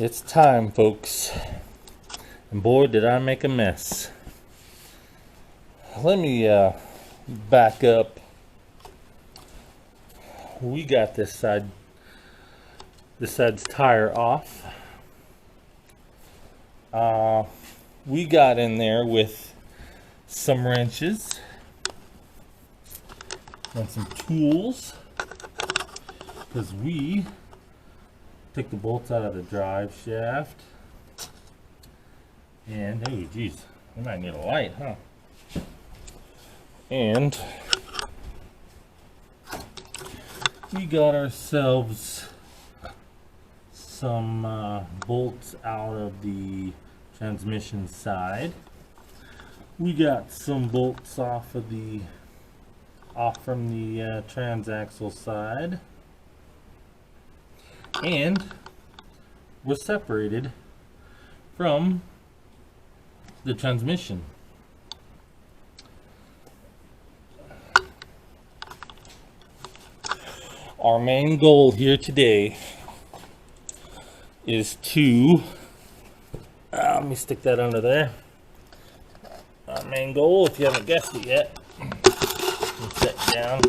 It's time, folks. And boy, did I make a mess. Let me back up. We got this side's tire off. We got in there with some wrenches and some tools because we took the bolts out of the drive shaft. And oh geez, we might need a light, huh? And we got ourselves some bolts out of the transmission side. We got some bolts off from the transaxle side, and we're separated from the transmission. Our main goal here today is to let me stick that under there. Our main goal, if you haven't guessed it yet, set down,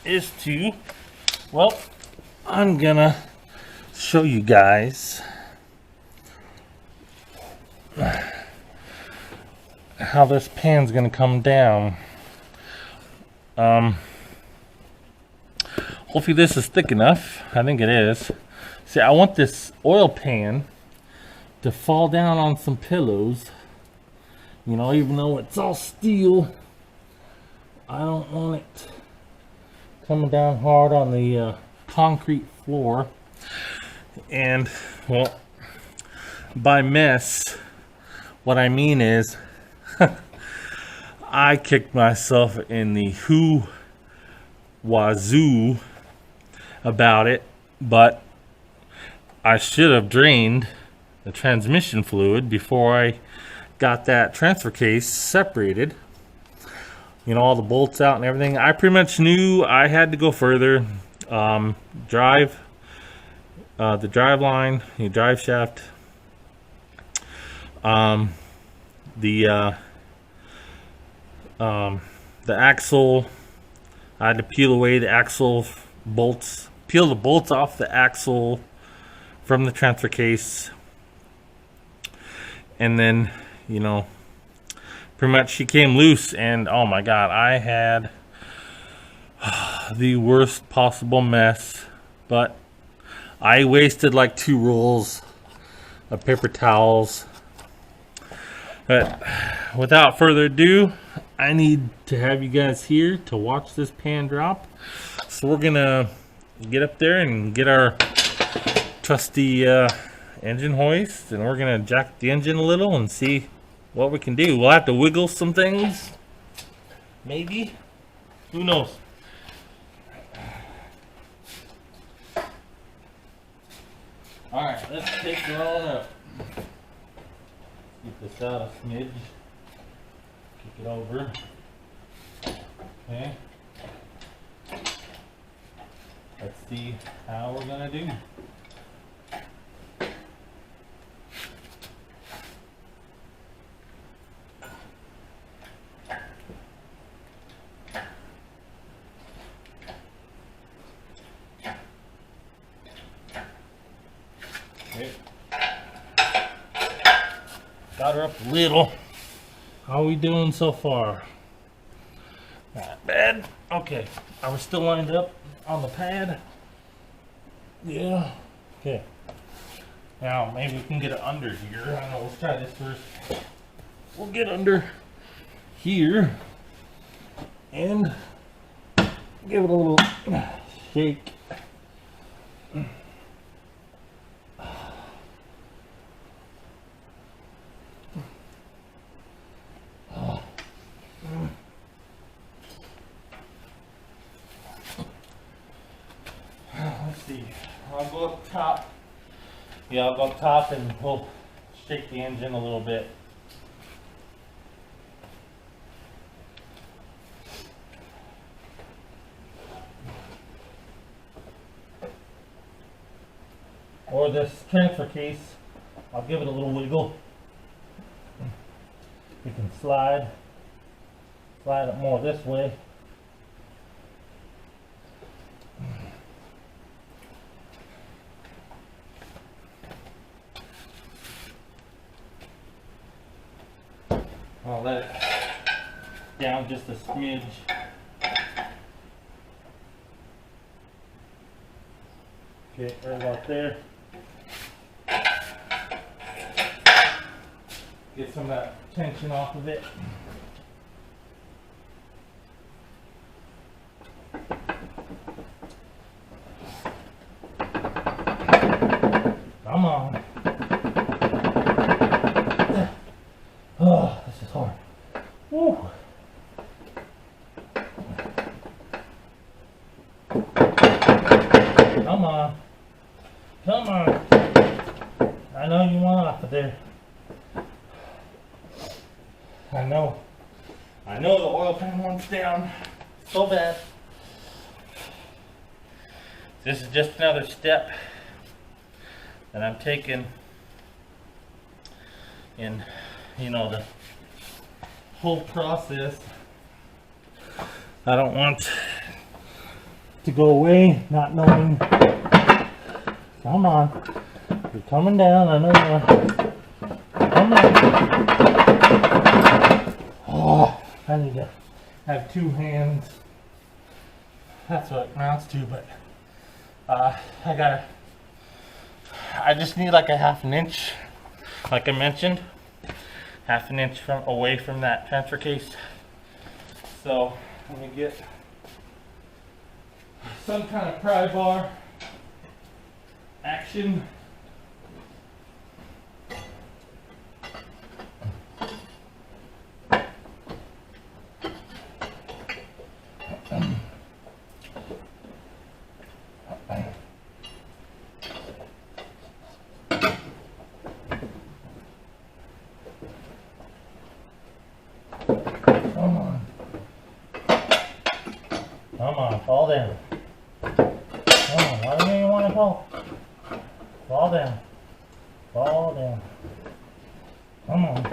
is to, well, I'm gonna show you guys how this pan's gonna come down. Hopefully this is thick enough. I think it is. See, I want this oil pan to fall down on some pillows. You know, even though it's all steel, I don't want it coming down hard on the concrete floor. And, well, by mess, what I mean is I kicked myself in the wazoo about it, but I should have drained the transmission fluid before I got that transfer case separated. You know, all the bolts out and everything. I pretty much knew I had to go further. The drive line, the drive shaft, the axle. I had to peel away the axle bolts, peel the bolts off the axle from the transfer case, and then, you know, pretty much she came loose, and oh my god, I had the worst possible mess. But I wasted like 2 rolls of paper towels. But without further ado, I need to have you guys here to watch this pan drop. So we're gonna get up there and get our trusty engine hoist, and we're gonna jack the engine a little and see what we can do. We'll have to wiggle some things, maybe, who knows. All right, let's take her on up. Get this out a smidge. Kick it over. Okay. Let's see how we're gonna do. Okay. Got her up a little. How are we doing so far? Not bad. Okay. Are we still lined up on the pad? Yeah. Okay. Now maybe we can get it under here. I don't know. Let's try this first. We'll get under here and give it a little shake. Let's see. I'll go up top. Yeah, I'll go up top and we'll shake the engine a little bit. or this transfer case, I'll give it a little wiggle. You can slide it more this way. I'll let it down just a smidge. Okay, right about there. Get some of that tension off of it. Come on. Oh, this is hard. Woo. Come on. Come on. I know you want off of there. I know the oil pan wants down so bad. This is just another step that I'm taking in, the whole process. I don't want to go away not knowing. Come on, you're coming down. I know you are. Come on. Oh, I need to have two hands. That's what it amounts to, but I just need like a half an inch, like I mentioned, half an inch away from that transfer case. So let me get some kind of pry bar action. Come on, fall down. Come on, why do you want to fall? Fall down. Fall down. Come on.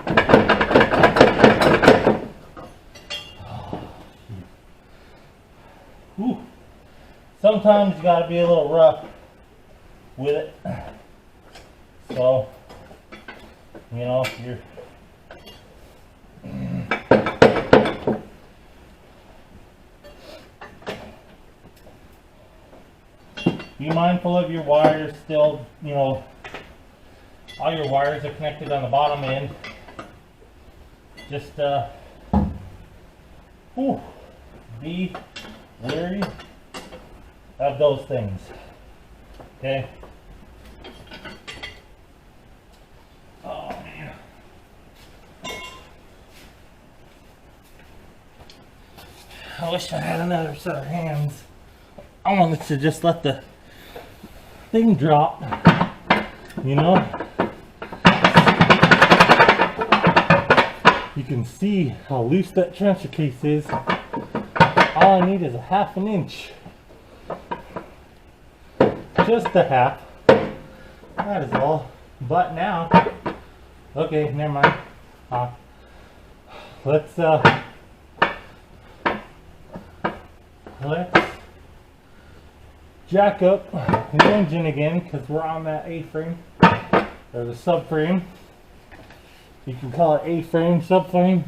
Whew. Sometimes you gotta be a little rough with it. So, if you're be mindful of your wires still, all your wires are connected on the bottom end. Just be wary of those things. Okay? Oh man. I wish I had another set of hands. I wanted to just let the thing drop, You can see how loose that transfer case is. All I need is a half an inch. Just a half. That is all. But now, okay, never mind. Let's jack up the engine again, because we're on that A-frame, or the subframe. You can call it A-frame, subframe.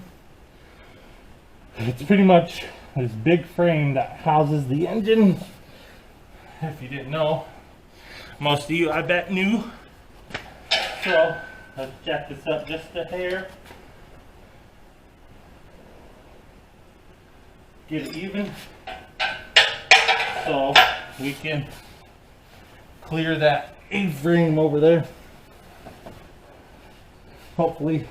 It's pretty much this big frame that houses the engine. If you didn't know, most of you I bet knew. So let's jack this up just a hair. Get it even, so we can clear that A-frame over there. Hopefully.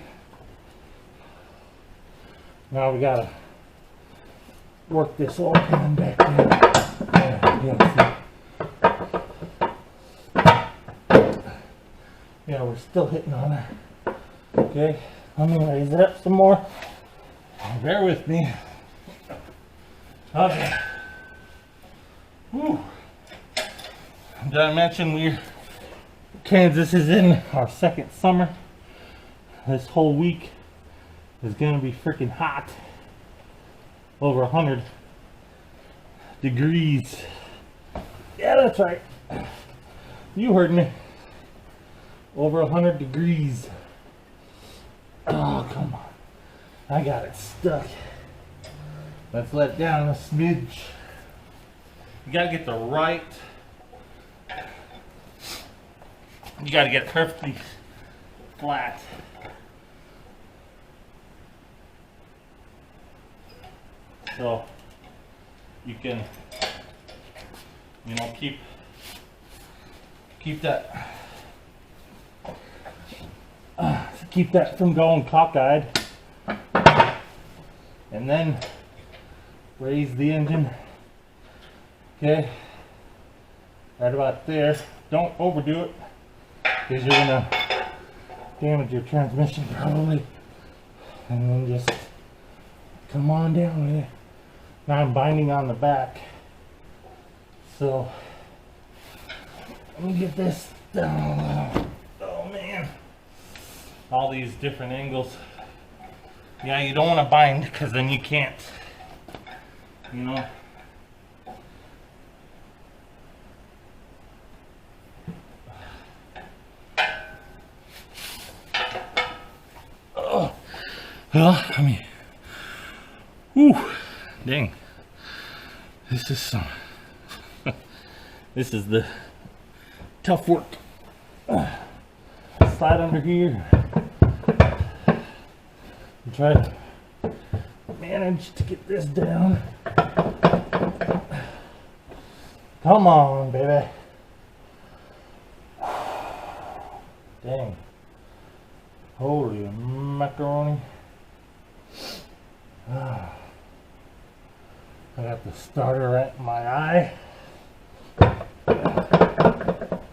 Now we gotta work this oil pan back there. Yeah, we're still hitting on her. Okay, let me raise it up some more. Bear with me. Okay. Whew. Did I mention Kansas is in our second summer. This whole week is gonna be freaking hot. Over 100 degrees. Yeah, that's right. You heard me. Over 100 degrees. Oh, come on. I got it stuck. Let's let down a smidge. You gotta get the right. You gotta get it perfectly flat. So you can, you know, keep that from going cockeyed, and then raise the engine. Okay, right about there. Don't overdo it, because you're gonna damage your transmission probably. And then just come on down with it. Now I'm binding on the back, so let me get this down. Oh man, all these different angles. Yeah, you don't want to bind, because then you can't, you know. Oh, well, I mean, whew, dang. This is some. This is the tough work. Slide under here. And try to manage to get this down. Come on, baby. Dang. Holy macaroni. I got the starter right in my eye.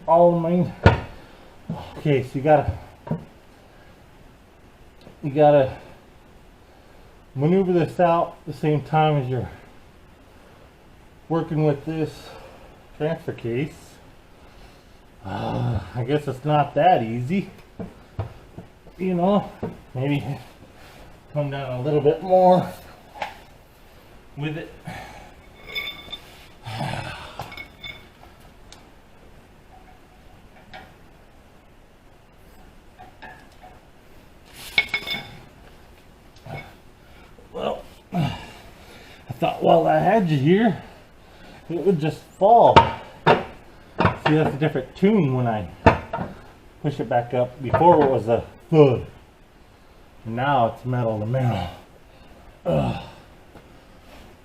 All mine. Okay, so you gotta maneuver this out at the same time as you're working with this transfer case. I guess it's not that easy. You know, maybe come down a little bit more with it. Well, I thought while I had you here, it would just fall. See, that's a different tune when I push it back up. Before it was a thud. Now it's metal to metal. Ugh.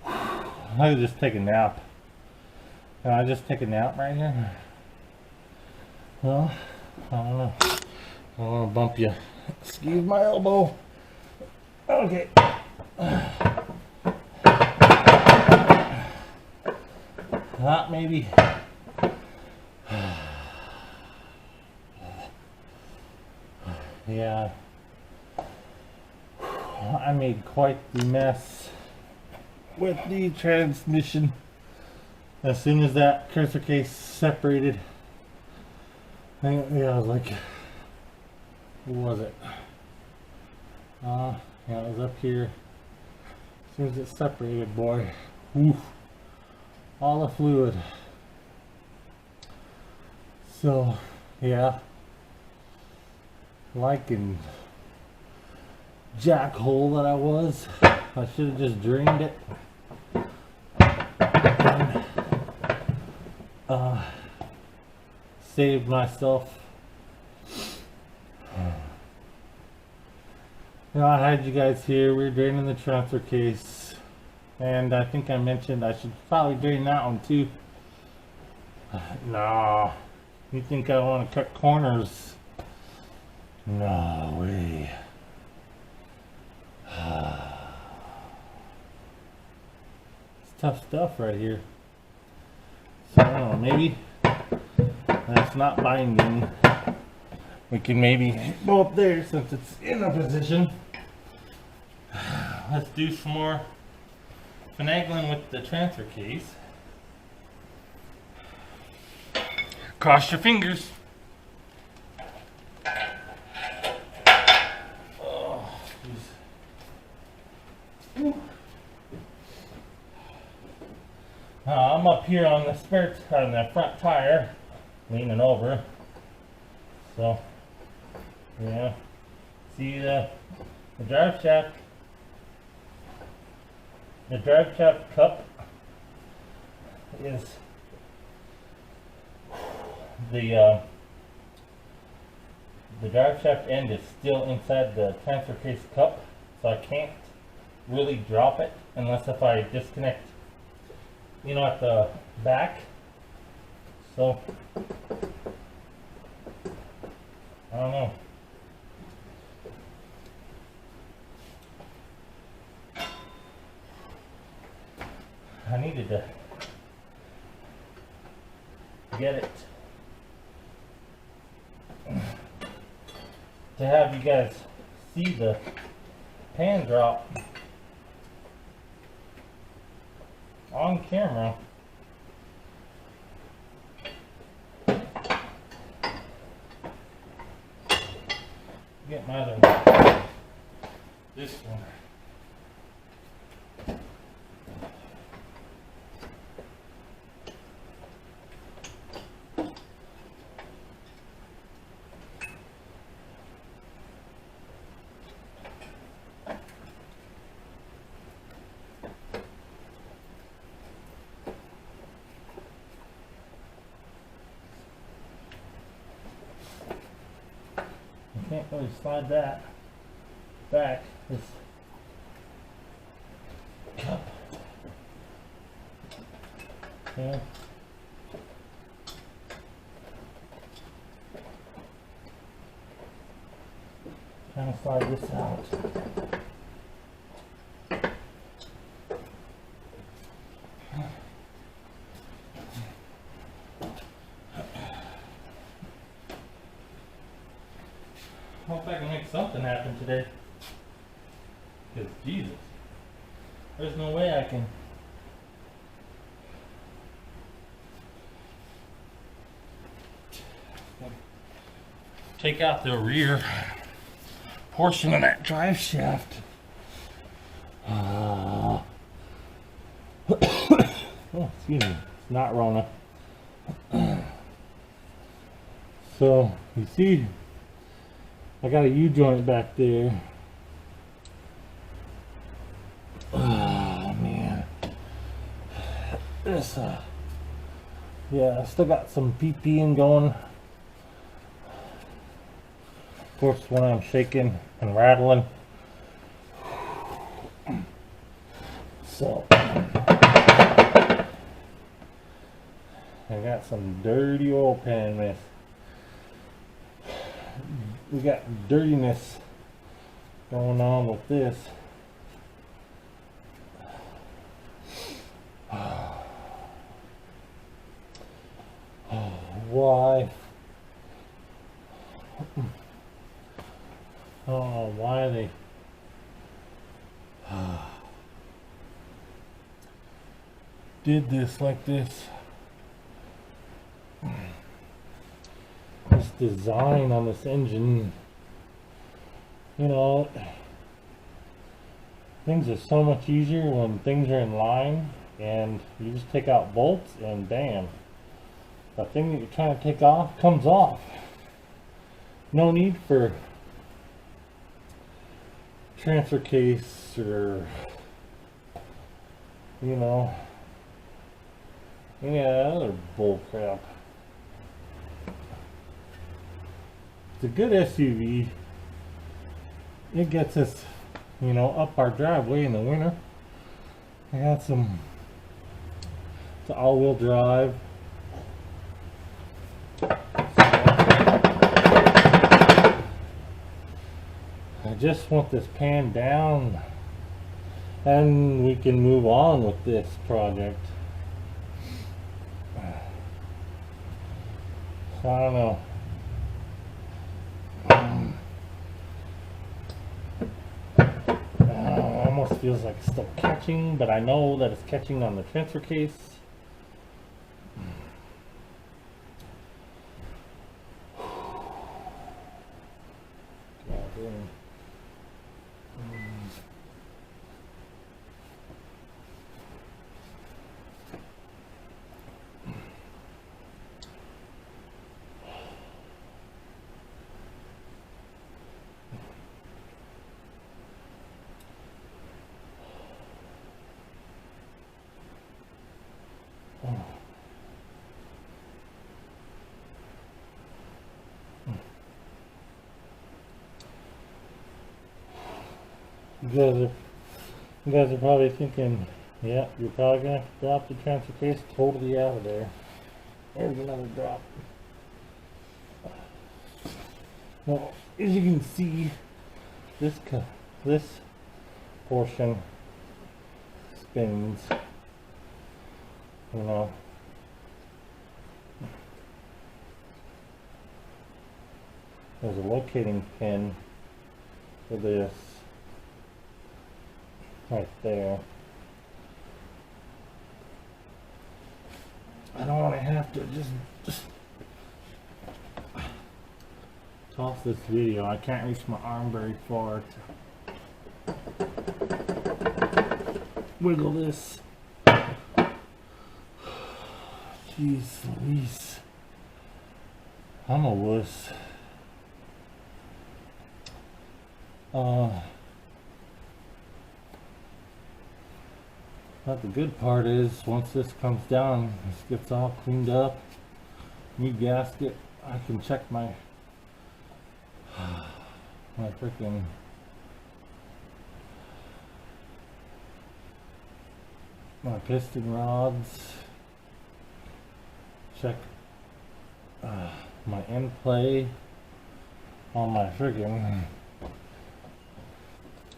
I could just take a nap. Can I just take a nap right here? Well, I don't know. I don't want to bump you. Excuse my elbow. Okay. Not maybe. Yeah. I made quite the mess with the transmission. As soon as that cursor case separated, I was like, what was it? Yeah, it was up here. As soon as it separated, boy, oof, all the fluid. So, yeah, like in jackhole that I was, I should have just drained it. And, saved myself. You know, I had you guys here. We're draining the transfer case, and I think I mentioned I should probably drain that one too. No, you think I want to cut corners? No way. It's tough stuff right here. So I don't know, maybe that's not binding. We can maybe go up there since it's in a position. Let's do some more finagling with the transfer case. Cross your fingers. I'm up here on the on the front tire, leaning over. So, yeah. See the drive shaft. The drive shaft cup is the drive shaft end is still inside the transfer case cup, so I can't really drop it unless if I disconnect, you know, at the back. So I don't know. I needed to get it to have you guys see the pan drop on camera. Get my other one. This one. Can't really slide that back. This cup. Yeah. Trying to slide this out. Hope I can make something happen today. Because Jesus, there's no way I can. Take out the rear portion of that drive shaft. Oh, excuse me. It's not Rona. So, you see, I got a U-joint back there. Oh man. This yeah, I still got some PPing going. Of course, when I'm shaking and rattling. So I got some dirty oil pan mess. We got dirtiness going on with this. Oh, why? Oh, why they did this like this. This design on this engine, you know, things are so much easier when things are in line and you just take out bolts and bam, the thing that you're trying to take off comes off. No need for transfer case or, you know, any other bull crap. It's a good SUV. It gets us, you know, up our driveway in the winter. I got some, it's all-wheel drive. I just want this pan down and we can move on with this project. So I don't know. Almost feels like it's still catching, but I know that it's catching on the transfer case. You guys are probably thinking, yeah, you're probably gonna have to drop the transfer case totally out of there. There's another drop. Well, as you can see, this portion spins, you know. There's a locating pin for this right there. I don't want to have to just toss this video. I can't reach my arm very far to wiggle this. Jeez Louise. I'm a wuss. But the good part is, once this comes down, this gets all cleaned up, new gasket, I can check my freaking piston rods, check my end play on my friggin'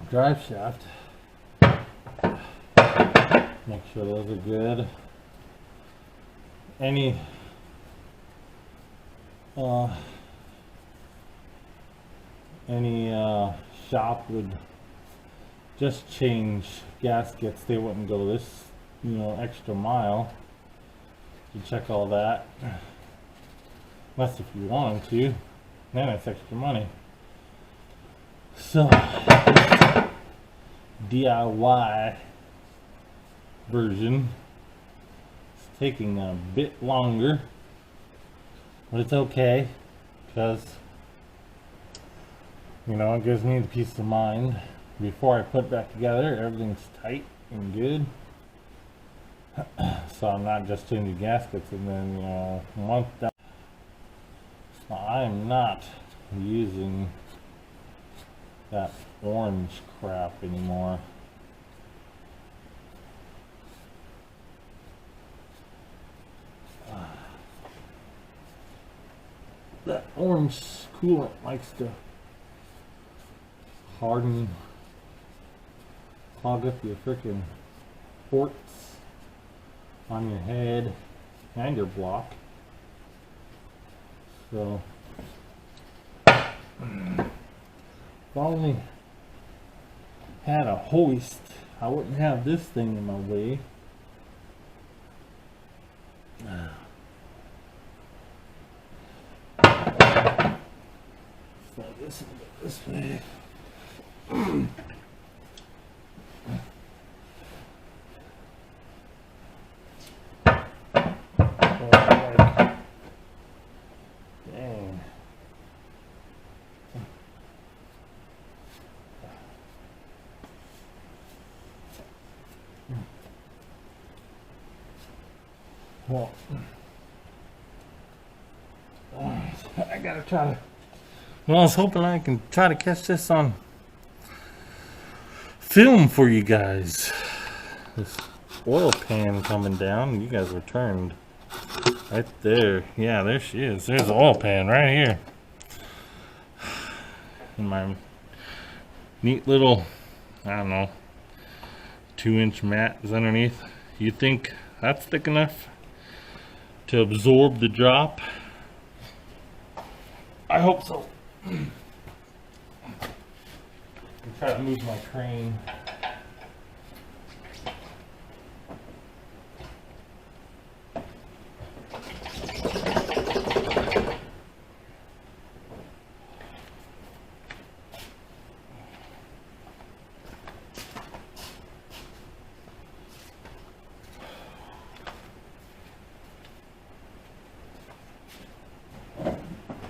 drive shaft, make sure those are good. Any shop would just change gaskets. They wouldn't go this, you know, extra mile to check all that, unless if you wanted to, then it's extra money. So DIY version is taking a bit longer, but it's okay, because, you know, it gives me the peace of mind before I put it back together, everything's tight and good. So I'm not just changing gaskets and then, you know, once that, so I'm not using that orange crap anymore. That orange coolant likes to harden, clog up your frickin' ports on your head and your block. So if I only had a hoist, I wouldn't have this thing in my way. So this way. Dang. Well, I gotta try to. Well, I was hoping I can try to catch this on film for you guys. This oil pan coming down. You guys were turned right there. Yeah, there she is. There's the oil pan right here. And my neat little, I don't know, 2-inch mat is underneath. You think that's thick enough to absorb the drop? I hope so. I'm trying to move my crane.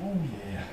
Oh yeah.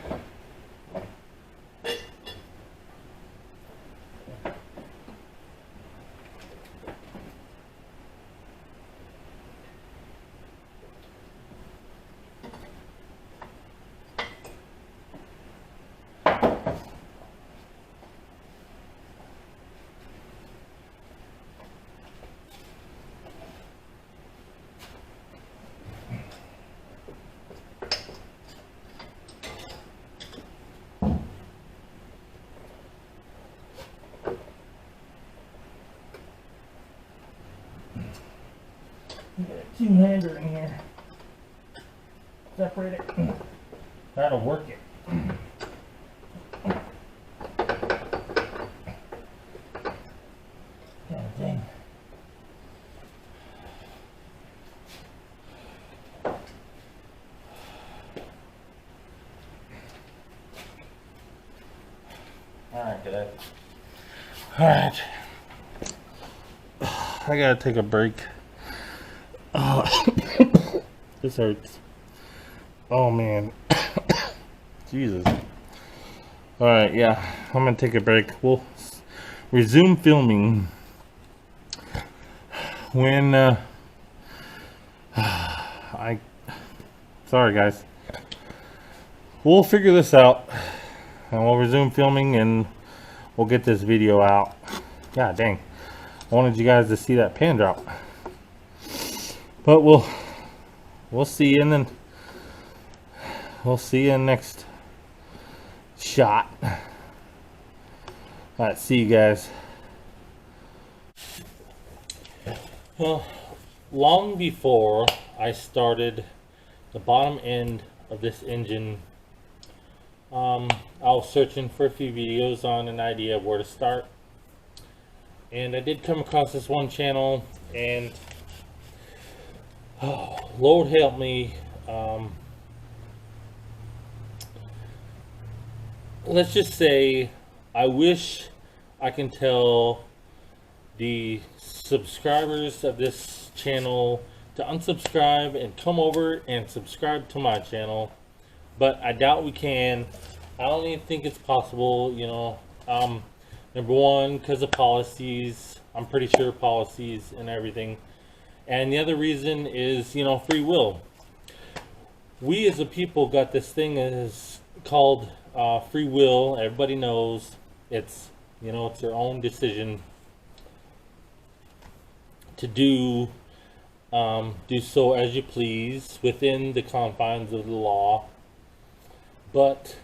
Get a two-hander in here. Separate it. That'll work it. God dang. Alright, guys. Alright. I gotta take a break. This hurts. Oh man. Jesus. Alright, yeah. I'm gonna take a break. We'll resume filming when sorry guys. We'll figure this out and we'll resume filming and we'll get this video out. God dang. I wanted you guys to see that pan drop. But we'll see you in the next shot. Alright, see you guys. Well, long before I started the bottom end of this engine, I was searching for a few videos on an idea of where to start, and I did come across this one channel, and oh, Lord help me, let's just say I wish I can tell the subscribers of this channel to unsubscribe and come over and subscribe to my channel, but I doubt we can. I don't even think it's possible, you know. Number one, because of policies. I'm pretty sure policies and everything. And the other reason is, you know, free will. We as a people got this thing is called free will. Everybody knows it's, you know, it's your own decision to do so as you please within the confines of the law. But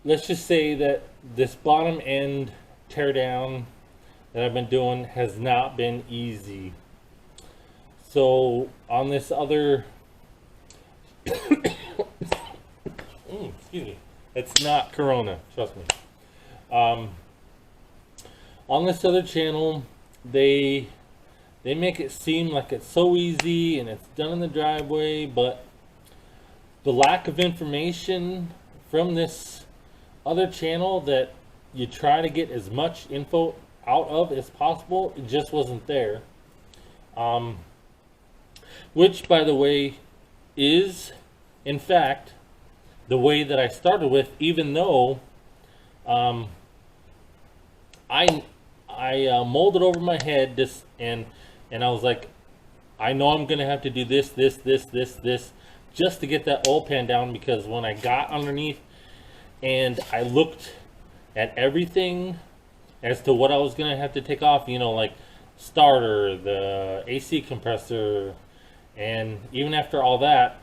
let's just say that this bottom end teardown that I've been doing has not been easy. So on this other excuse me, it's not Corona, trust me. On this other channel, they make it seem like it's so easy and it's done in the driveway, but the lack of information from this other channel that you try to get as much info out of as possible, it just wasn't there. Which, by the way, is in fact the way that I started with, even though I molded over my head this, and I was like, I know I'm gonna have to do this just to get that oil pan down, because when I got underneath and I looked at everything as to what I was gonna have to take off, you know, like starter, the AC compressor, and even after all that,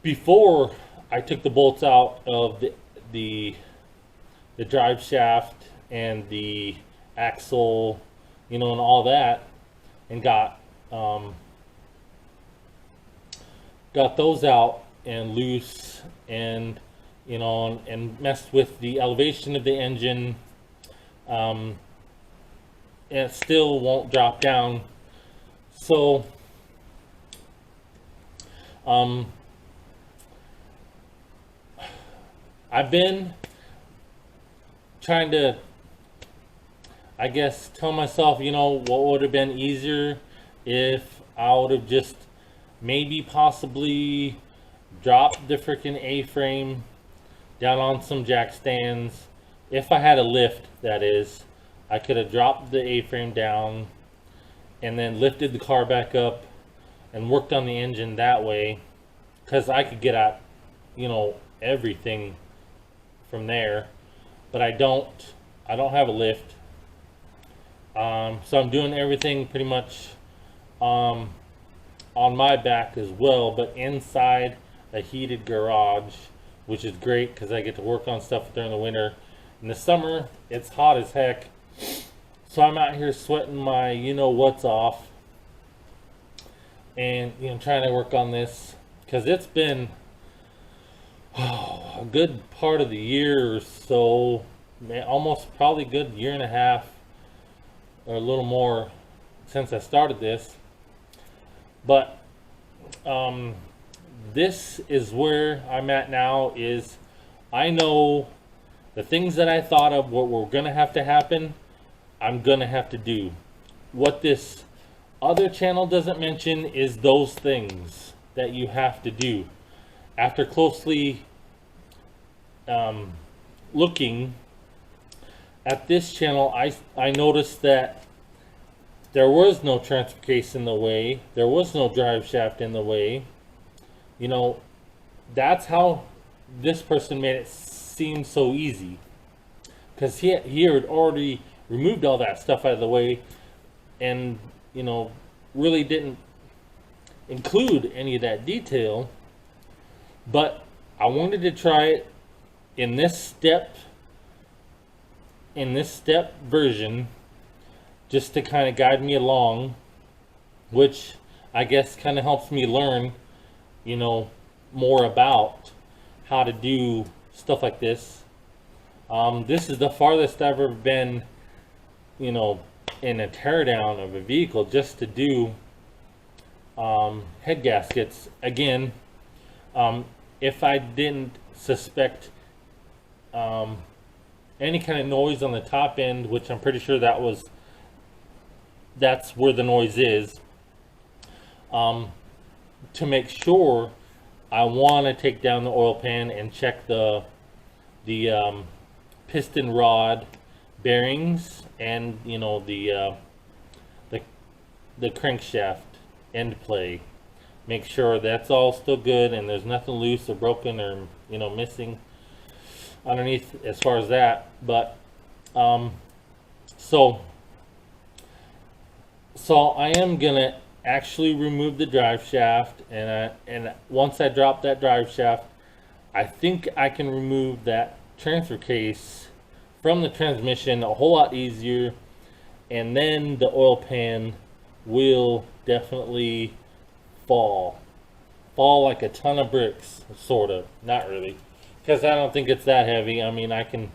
before I took the bolts out of the drive shaft and the axle, you know, and all that, and got those out and loose, and you know, and messed with the elevation of the engine, and it still won't drop down. So I've been trying to, I guess, tell myself, you know, what would have been easier if I would have just maybe possibly dropped the freaking A-frame down on some jack stands. If I had a lift, that is, I could have dropped the A-frame down and then lifted the car back up and worked on the engine that way, because I could get at, you know, everything from there. But I don't have a lift, so I'm doing everything pretty much on my back as well, but inside a heated garage, which is great because I get to work on stuff during the winter. In the summer, it's hot as heck, So I'm out here sweating my what's off, and trying to work on this because it's been a good part of the year or so, man, almost probably good year and a half or a little more since I started this. But this is where I'm at now. Is I know the things that I thought of what were gonna have to happen, I'm gonna have to do. What this other channel doesn't mention is those things that you have to do. After closely looking at this channel, I noticed that there was no transfer case in the way. There was no drive shaft in the way. That's how this person made it seem so easy. Because he had already removed all that stuff out of the way and, really didn't include any of that detail. But I wanted to try it in this step version, just to kind of guide me along, which I guess kind of helps me learn, more about how to do stuff like this. This is the farthest I've ever been, in a teardown of a vehicle, just to do head gaskets. Again, if I didn't suspect any kind of noise on the top end, which I'm pretty sure that's where the noise is, to make sure, I want to take down the oil pan and check the piston rod bearings and the crankshaft end play. Make sure that's all still good and there's nothing loose or broken or missing underneath as far as that. But so I am gonna actually remove the drive shaft, and once I drop that drive shaft, I think I can remove that transfer case from the transmission a whole lot easier, and then the oil pan will definitely fall like a ton of bricks, sort of. Not really, because I don't think it's that heavy. I mean, I can,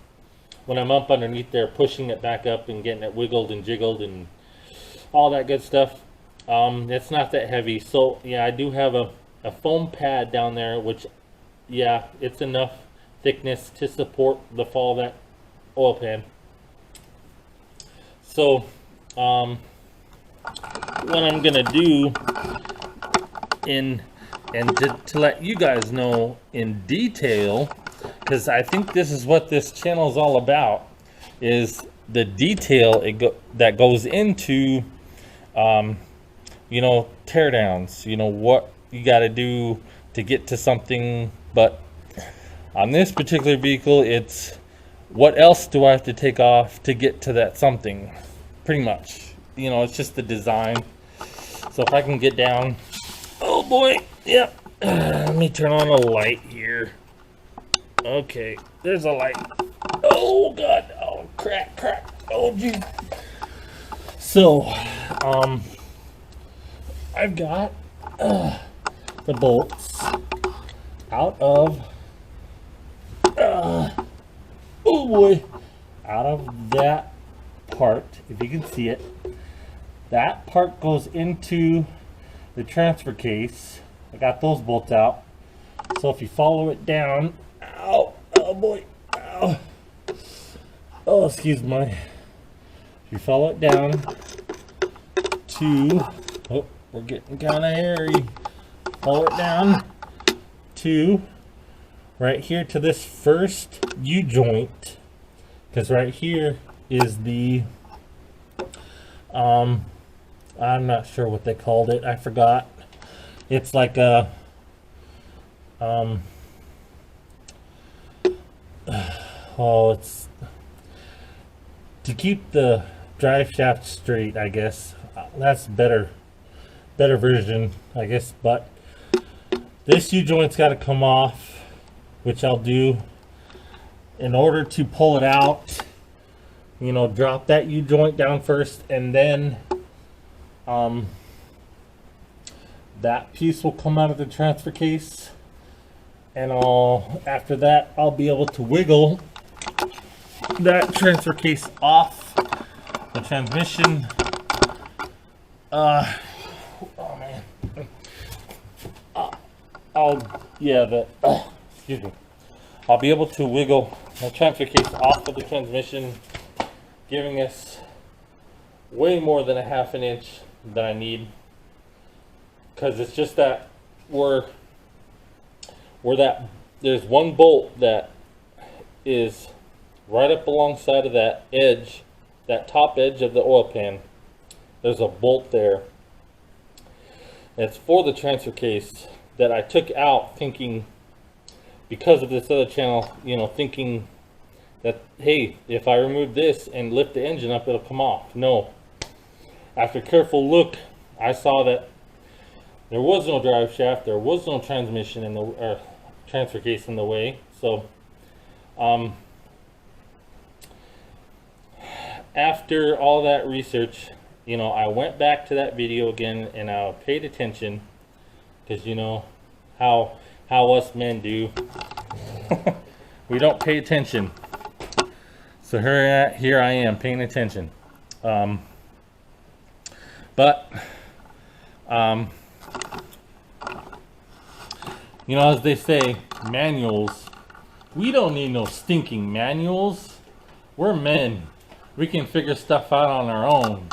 when I'm up underneath there pushing it back up and getting it wiggled and jiggled and all that good stuff, it's not that heavy. So yeah, I do have a foam pad down there, which, yeah, it's enough thickness to support the fall of that oil pan. So what I'm gonna do to let you guys know in detail, because I think this is what this channel is all about, is the detail that goes into teardowns, what you got to do to get to something. But on this particular vehicle, it's what else do I have to take off to get to that something, pretty much. It's just the design. So if I can get down, oh boy, yep. Let me turn on a light here. Okay, there's a light. Oh god, oh crack, oh geez. So I've got the bolts out of oh boy, out of that part. If you can see it, that part goes into the transfer case. I got those bolts out. So if you follow it down, ow, oh boy, ow, oh excuse me, if you follow it down to, oh, we're getting kind of hairy, follow it down to right here to this first U-joint, because right here is the I'm not sure what they called it, I forgot. It's like a it's to keep the drive shaft straight, I guess. That's better version, I guess. But this U-joint's got to come off, which I'll do. In order to pull it out, you know, drop that U-joint down first, and then that piece will come out of the transfer case, and after that I'll be able to wiggle that transfer case off the transmission. Oh man. Excuse me. I'll be able to wiggle the transfer case off of the transmission, giving us way more than a half an inch that I need, because it's just that there's one bolt that is right up alongside of that edge, that top edge of the oil pan. There's a bolt there. It's for the transfer case that I took out, thinking, because of this other channel, you know, thinking that, hey, if I remove this and lift the engine up, it'll come off. No. After careful look, I saw that there was no drive shaft, there was no transmission in the transfer case in the way. So after all that research, you know, I went back to that video again and I paid attention, because you know how us men do. We don't pay attention. So here I am paying attention. You know, as they say, manuals. We don't need no stinking manuals. We're men. We can figure stuff out on our own.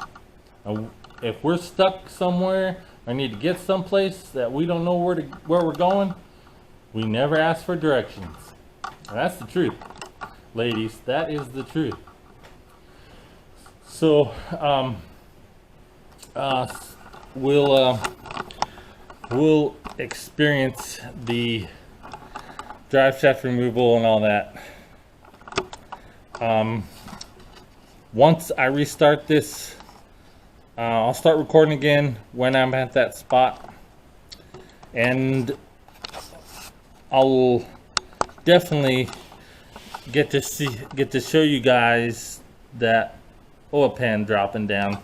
If we're stuck somewhere or need to get someplace that we don't know where we're going, we never ask for directions. And that's the truth, ladies. That is the truth. So we'll experience the drive shaft removal and all that. Once I restart this, I'll start recording again when I'm at that spot, and I'll definitely get to show you guys that oil pan dropping down.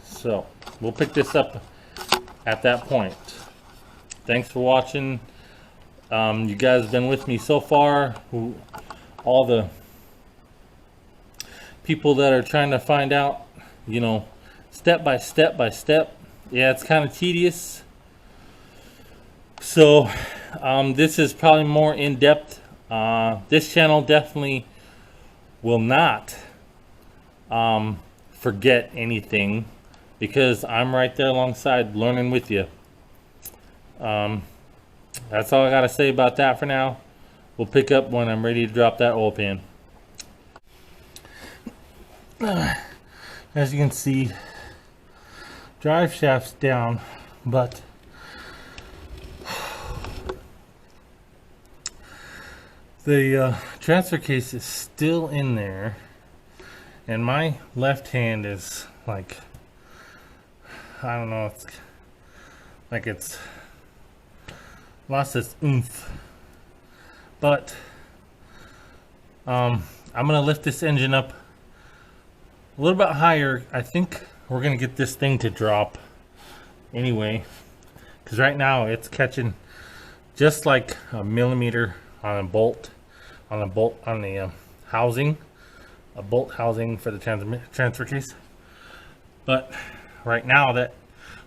So we'll pick this up at that point. Thanks for watching. You guys have been with me so far. All the people that are trying to find out, you know, step by step by step. Yeah, it's kind of tedious. So this is probably more in depth. This channel definitely will not forget anything, because I'm right there alongside learning with you. That's all I gotta say about that for now. We'll pick up when I'm ready to drop that oil pan. As you can see, drive shaft's down, but the transfer case is still in there, and my left hand is like, I don't know, it's like it's lost its oomph. But I'm gonna lift this engine up a little bit higher. I think we're gonna get this thing to drop anyway, because right now it's catching just like a millimeter on a bolt, on the housing, a bolt housing for the transfer case. But right now that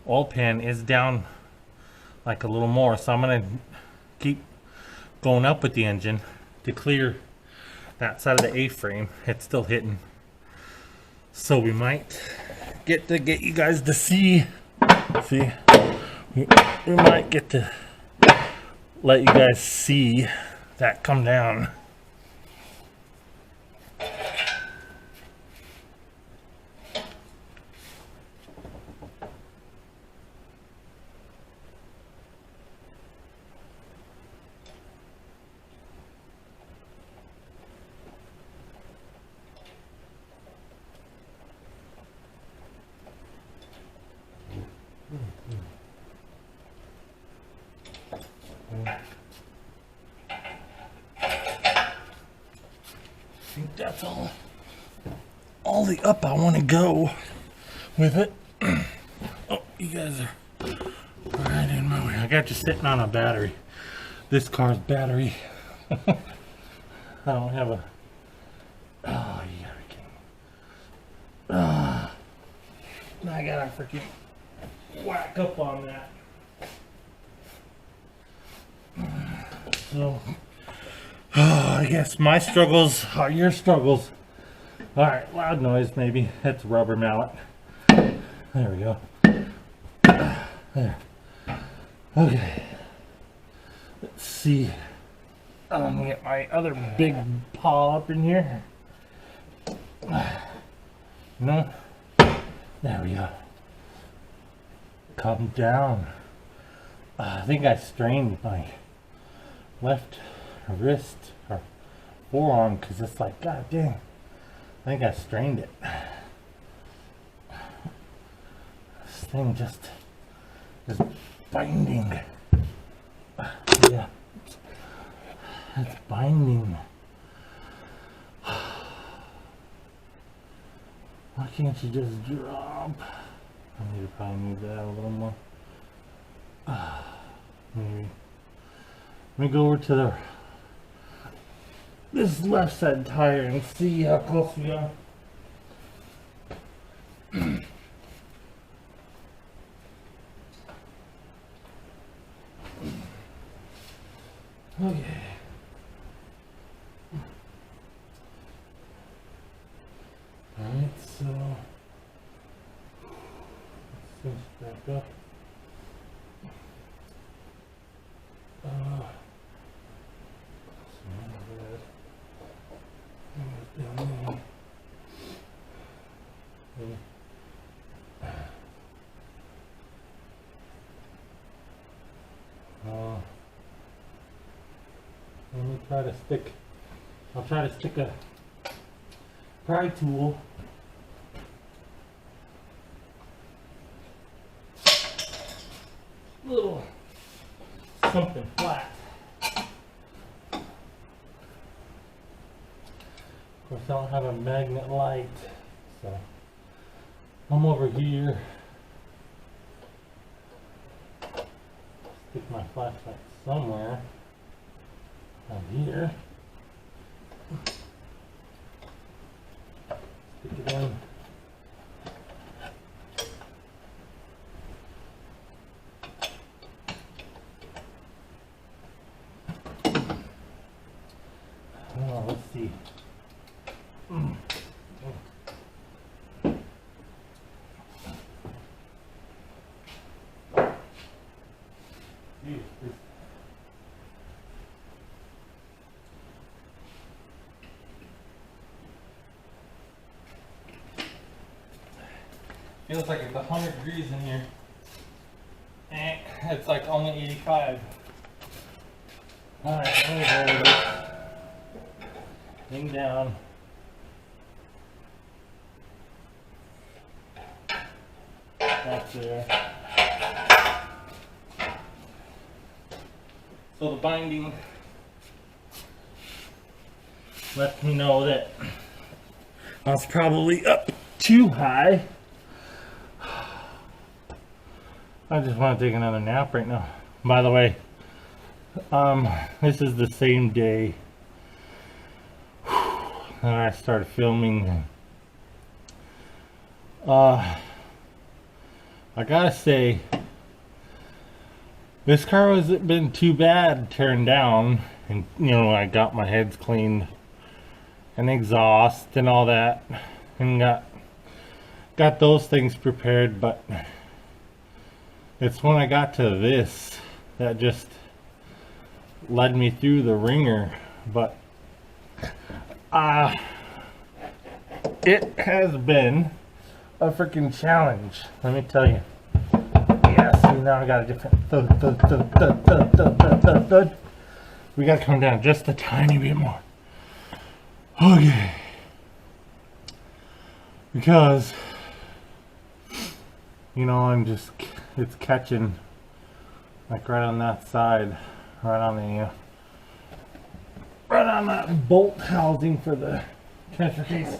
oil pan is down like a little more, so I'm gonna keep going up with the engine to clear that side of the A-frame. It's still hitting, so we might get you guys to see we might get to let you guys see that come down. That's all the up I want to go with it. Oh, you guys are right in my way. I got you sitting on a battery. This car's battery. I don't have a. Oh, you gotta be kidding. I gotta freaking whack up on that. So, I guess my struggles are your struggles. Alright, loud noise maybe. That's a rubber mallet. There we go. There. Okay. Let's see. I'm gonna get my other big paw up in here. No. There we go. Come down. I think I strained my left wrist or forearm because it's like, god dang. I think I strained it. This thing just is binding. Yeah. It's binding. Why can't you just drop? I need to probably move that a little more. Maybe. Let me go over to this left side tire and see how close we are. Okay. Alright, so let's cinch back up. Let me try to stick. I'll try to stick a pry tool. Little something flat. Of course, I don't have a magnet light, so I'm over here. Stick my flashlight somewhere. Out here. Stick it in. Oh, let's see. Feels like it's 100 degrees in here. It's like only 85. Alright, let me hold it. Thing down. That's there. So the binding lets me know that I was probably up too high. I just want to take another nap right now. By the way, this is the same day that I started filming. I gotta say, this car hasn't been too bad tearing down, and you know, I got my heads cleaned and exhaust and all that, and got those things prepared, but it's when I got to this that just led me through the ringer. But it has been a freaking challenge, let me tell you. Yeah, see, now I got a different thud, thud, thud, thud, thud, thud, thud, thud, thud. We gotta come down just a tiny bit more. Okay. Because, you know, it's catching like right on that side, right on that bolt housing for the transfer case.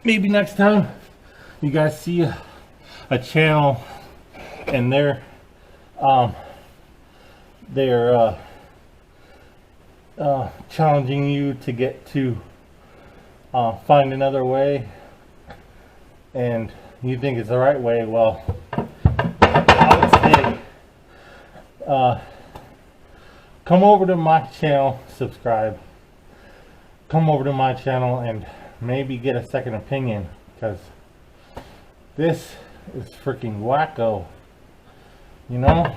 Maybe next time you guys see a channel and they're challenging you to get to find another way, and you think it's the right way, well, I would say come over to my channel, subscribe, come over to my channel and maybe get a second opinion, because this is freaking wacko, you know?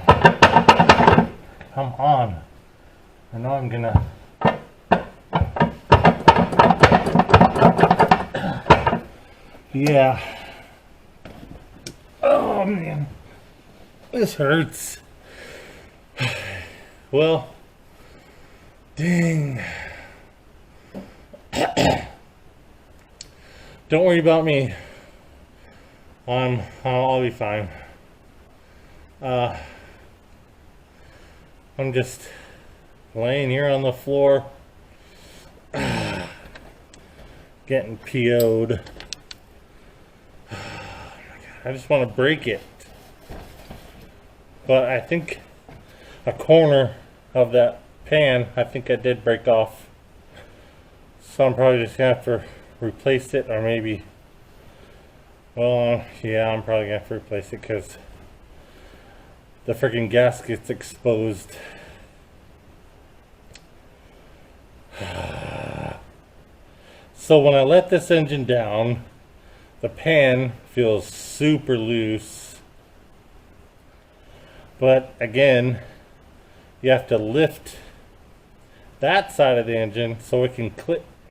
Come on. I know I'm gonna yeah. Oh man, this hurts. Well, dang. Don't worry about me. I'll be fine. I'm just laying here on the floor, getting PO'd. Oh my God, I just want to break it. But I think a corner of that pan, I think I did break off. So I'm probably just gonna have to replace it, or maybe, well, yeah, I'm probably gonna have to replace it because the freaking gasket's exposed. So when I let this engine down, the pan feels super loose. But again, you have to lift that side of the engine so it can clip